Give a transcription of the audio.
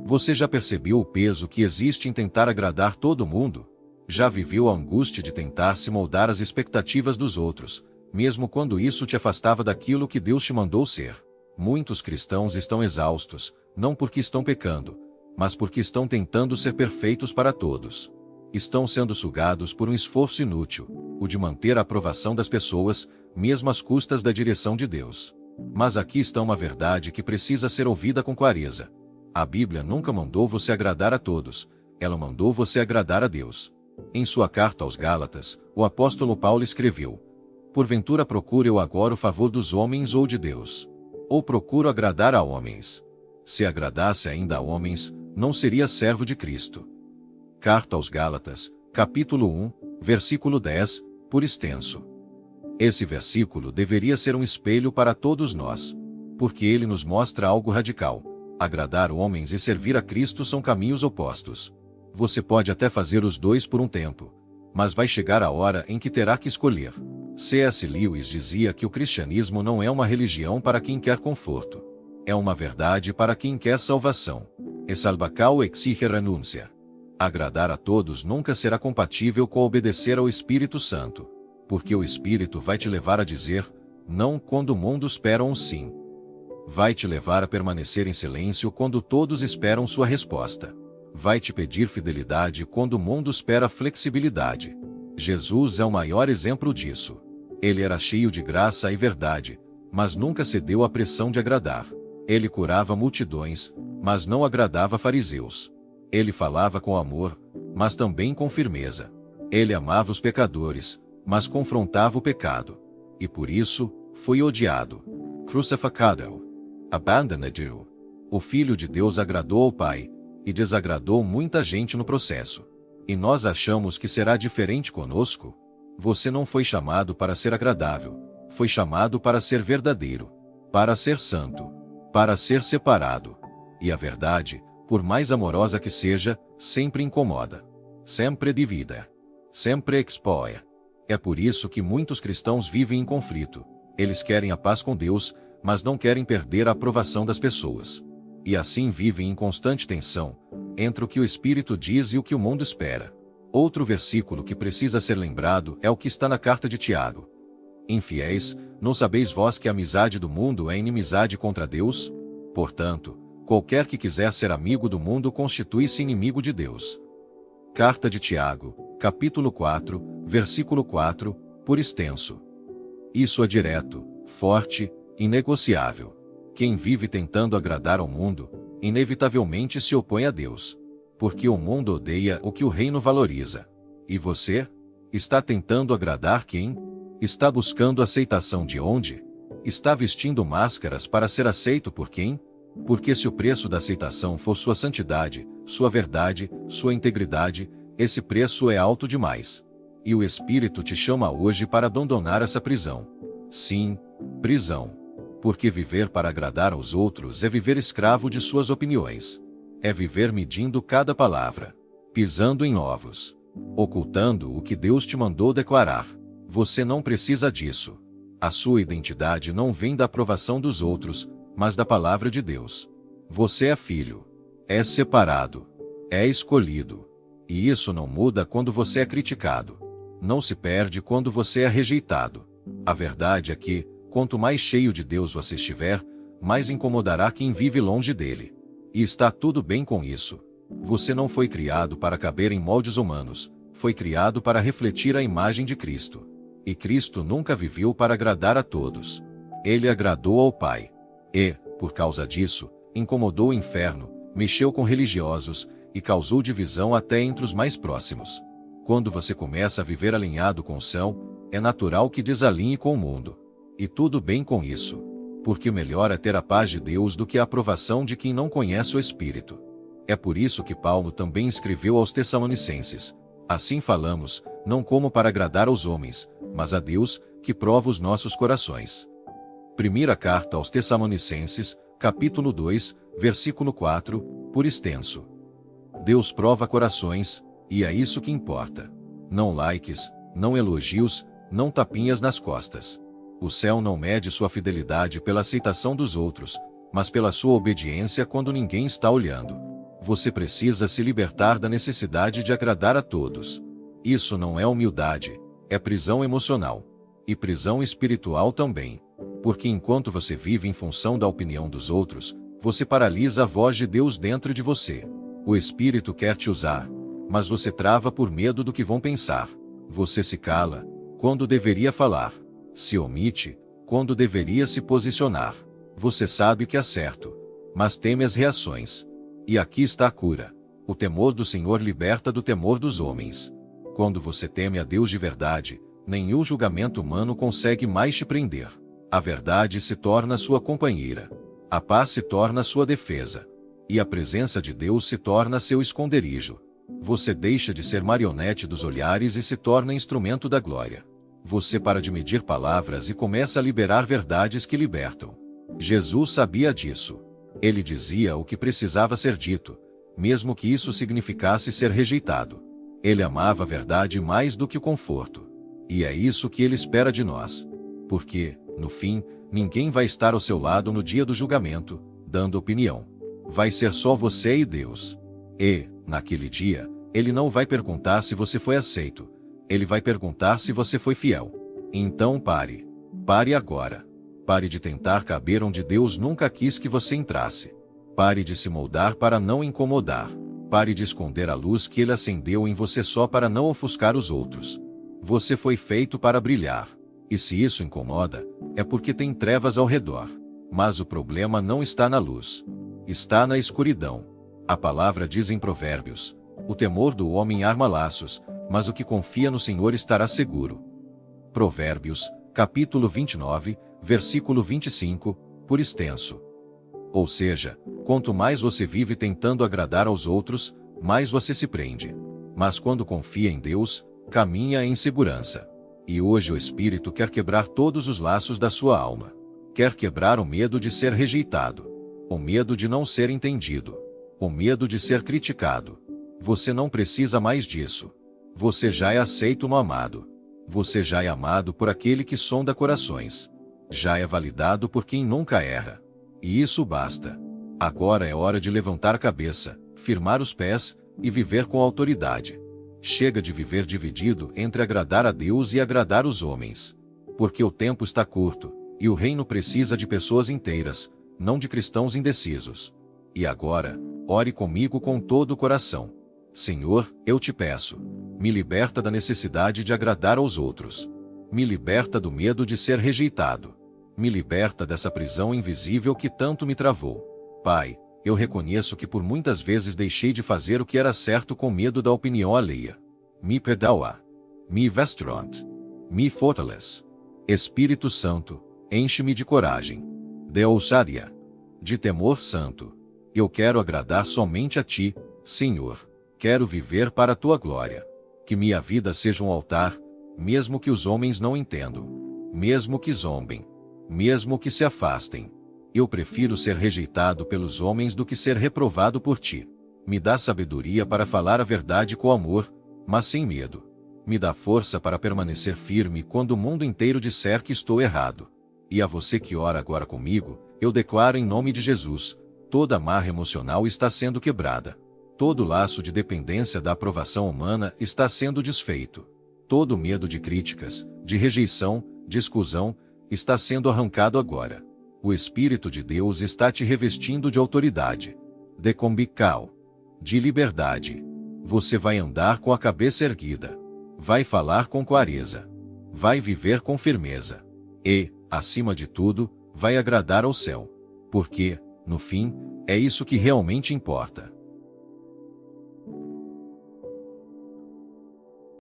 Você já percebeu o peso que existe em tentar agradar todo mundo? Já viveu a angústia de tentar se moldar às expectativas dos outros, mesmo quando isso te afastava daquilo que Deus te mandou ser? Muitos cristãos estão exaustos, não porque estão pecando, mas porque estão tentando ser perfeitos para todos. Estão sendo sugados por um esforço inútil, o de manter a aprovação das pessoas, mesmo às custas da direção de Deus. Mas aqui está uma verdade que precisa ser ouvida com clareza. A Bíblia nunca mandou você agradar a todos, ela mandou você agradar a Deus. Em sua carta aos Gálatas, o apóstolo Paulo escreveu: Porventura procuro eu agora o favor dos homens ou de Deus? Ou procuro agradar a homens? Se agradasse ainda a homens, não seria servo de Cristo. Carta aos Gálatas, capítulo 1, versículo 10, por extenso. Esse versículo deveria ser um espelho para todos nós, porque ele nos mostra algo radical. Agradar homens e servir a Cristo são caminhos opostos. Você pode até fazer os dois por um tempo, mas vai chegar a hora em que terá que escolher. C.S. Lewis dizia que o cristianismo não é uma religião para quem quer conforto. É uma verdade para quem quer salvação. E salvação exige renúncia. Agradar a todos nunca será compatível com obedecer ao Espírito Santo, porque o Espírito vai te levar a dizer não quando o mundo espera um sim. Vai te levar a permanecer em silêncio quando todos esperam sua resposta. Vai te pedir fidelidade quando o mundo espera flexibilidade. Jesus é o maior exemplo disso. Ele era cheio de graça e verdade, mas nunca cedeu à pressão de agradar. Ele curava multidões, mas não agradava fariseus. Ele falava com amor, mas também com firmeza. Ele amava os pecadores, mas confrontava o pecado. E por isso, foi odiado. Crucificado. Abandonado. O Filho de Deus agradou ao Pai, e desagradou muita gente no processo. E nós achamos que será diferente conosco? Você não foi chamado para ser agradável, foi chamado para ser verdadeiro, para ser santo, para ser separado. E a verdade, por mais amorosa que seja, sempre incomoda, sempre divide, sempre expõe. É por isso que muitos cristãos vivem em conflito. Eles querem a paz com Deus, mas não querem perder a aprovação das pessoas. E assim vivem em constante tensão, entre o que o Espírito diz e o que o mundo espera. Outro versículo que precisa ser lembrado é o que está na carta de Tiago. Infiéis, não sabeis vós que a amizade do mundo é inimizade contra Deus? Portanto, qualquer que quiser ser amigo do mundo constitui-se inimigo de Deus. Carta de Tiago, capítulo 4, versículo 4, por extenso. Isso é direto, forte, inegociável. Quem vive tentando agradar ao mundo, inevitavelmente se opõe a Deus. Porque o mundo odeia o que o reino valoriza. E você? Está tentando agradar quem? Está buscando aceitação de onde? Está vestindo máscaras para ser aceito por quem? Porque se o preço da aceitação for sua santidade, sua verdade, sua integridade, esse preço é alto demais. E o Espírito te chama hoje para abandonar essa prisão. Sim, prisão. Porque viver para agradar aos outros é viver escravo de suas opiniões. É viver medindo cada palavra, pisando em ovos, ocultando o que Deus te mandou declarar. Você não precisa disso. A sua identidade não vem da aprovação dos outros, mas da palavra de Deus. Você é filho. É separado. É escolhido. E isso não muda quando você é criticado. Não se perde quando você é rejeitado. A verdade é que, quanto mais cheio de Deus você estiver, mais incomodará quem vive longe dele. E está tudo bem com isso. Você não foi criado para caber em moldes humanos, foi criado para refletir a imagem de Cristo. E Cristo nunca viveu para agradar a todos. Ele agradou ao Pai. E, por causa disso, incomodou o inferno, mexeu com religiosos, e causou divisão até entre os mais próximos. Quando você começa a viver alinhado com o céu, é natural que desalinhe com o mundo. E tudo bem com isso. Porque o melhor é ter a paz de Deus do que a aprovação de quem não conhece o Espírito. É por isso que Paulo também escreveu aos Tessalonicenses: assim falamos, não como para agradar aos homens, mas a Deus, que prova os nossos corações. Primeira carta aos Tessalonicenses, capítulo 2, versículo 4, por extenso. Deus prova corações, e é isso que importa. Não likes, não elogios, não tapinhas nas costas. O céu não mede sua fidelidade pela aceitação dos outros, mas pela sua obediência quando ninguém está olhando. Você precisa se libertar da necessidade de agradar a todos. Isso não é humildade, é prisão emocional. E prisão espiritual também. Porque enquanto você vive em função da opinião dos outros, você paralisa a voz de Deus dentro de você. O Espírito quer te usar, mas você trava por medo do que vão pensar. Você se cala, quando deveria falar. Se omite, quando deveria se posicionar. Você sabe que é certo, mas teme as reações. E aqui está a cura. O temor do Senhor liberta do temor dos homens. Quando você teme a Deus de verdade, nenhum julgamento humano consegue mais te prender. A verdade se torna sua companheira. A paz se torna sua defesa. E a presença de Deus se torna seu esconderijo. Você deixa de ser marionete dos olhares e se torna instrumento da glória. Você para de medir palavras e começa a liberar verdades que libertam. Jesus sabia disso. Ele dizia o que precisava ser dito, mesmo que isso significasse ser rejeitado. Ele amava a verdade mais do que o conforto. E é isso que ele espera de nós. Porque, no fim, ninguém vai estar ao seu lado no dia do julgamento, dando opinião. Vai ser só você e Deus. E, naquele dia, ele não vai perguntar se você foi aceito. Ele vai perguntar se você foi fiel. Então pare. Pare agora. Pare de tentar caber onde Deus nunca quis que você entrasse. Pare de se moldar para não incomodar. Pare de esconder a luz que ele acendeu em você só para não ofuscar os outros. Você foi feito para brilhar. E se isso incomoda, é porque tem trevas ao redor. Mas o problema não está na luz. Está na escuridão. A palavra diz em Provérbios: o temor do homem arma laços, mas o que confia no Senhor estará seguro. Provérbios, capítulo 29, versículo 25, por extenso. Ou seja, quanto mais você vive tentando agradar aos outros, mais você se prende. Mas quando confia em Deus, caminha em segurança. E hoje o Espírito quer quebrar todos os laços da sua alma. Quer quebrar o medo de ser rejeitado. O medo de não ser entendido. O medo de ser criticado. Você não precisa mais disso. Você já é aceito no amado. Você já é amado por aquele que sonda corações. Já é validado por quem nunca erra. E isso basta. Agora é hora de levantar a cabeça, firmar os pés, e viver com autoridade. Chega de viver dividido entre agradar a Deus e agradar os homens. Porque o tempo está curto, e o reino precisa de pessoas inteiras, não de cristãos indecisos. E agora, ore comigo com todo o coração. Senhor, eu te peço. Me liberta da necessidade de agradar aos outros. Me liberta do medo de ser rejeitado. Me liberta dessa prisão invisível que tanto me travou. Pai, eu reconheço que por muitas vezes deixei de fazer o que era certo com medo da opinião alheia. Me perdoa. Me restaurante. Me fortalece. Espírito Santo, enche-me de coragem. De ousadia. De temor santo. Eu quero agradar somente a Ti, Senhor. Quero viver para a Tua glória. Que minha vida seja um altar, mesmo que os homens não entendam. Mesmo que zombem. Mesmo que se afastem. Eu prefiro ser rejeitado pelos homens do que ser reprovado por Ti. Me dá sabedoria para falar a verdade com amor, mas sem medo. Me dá força para permanecer firme quando o mundo inteiro disser que estou errado. E a você que ora agora comigo, eu declaro em nome de Jesus, toda amarra emocional está sendo quebrada. Todo laço de dependência da aprovação humana está sendo desfeito. Todo medo de críticas, de rejeição, de exclusão, está sendo arrancado agora. O Espírito de Deus está te revestindo de autoridade. De convicção. De liberdade. Você vai andar com a cabeça erguida. Vai falar com clareza. Vai viver com firmeza. E, acima de tudo, vai agradar ao céu. Porque, no fim, é isso que realmente importa.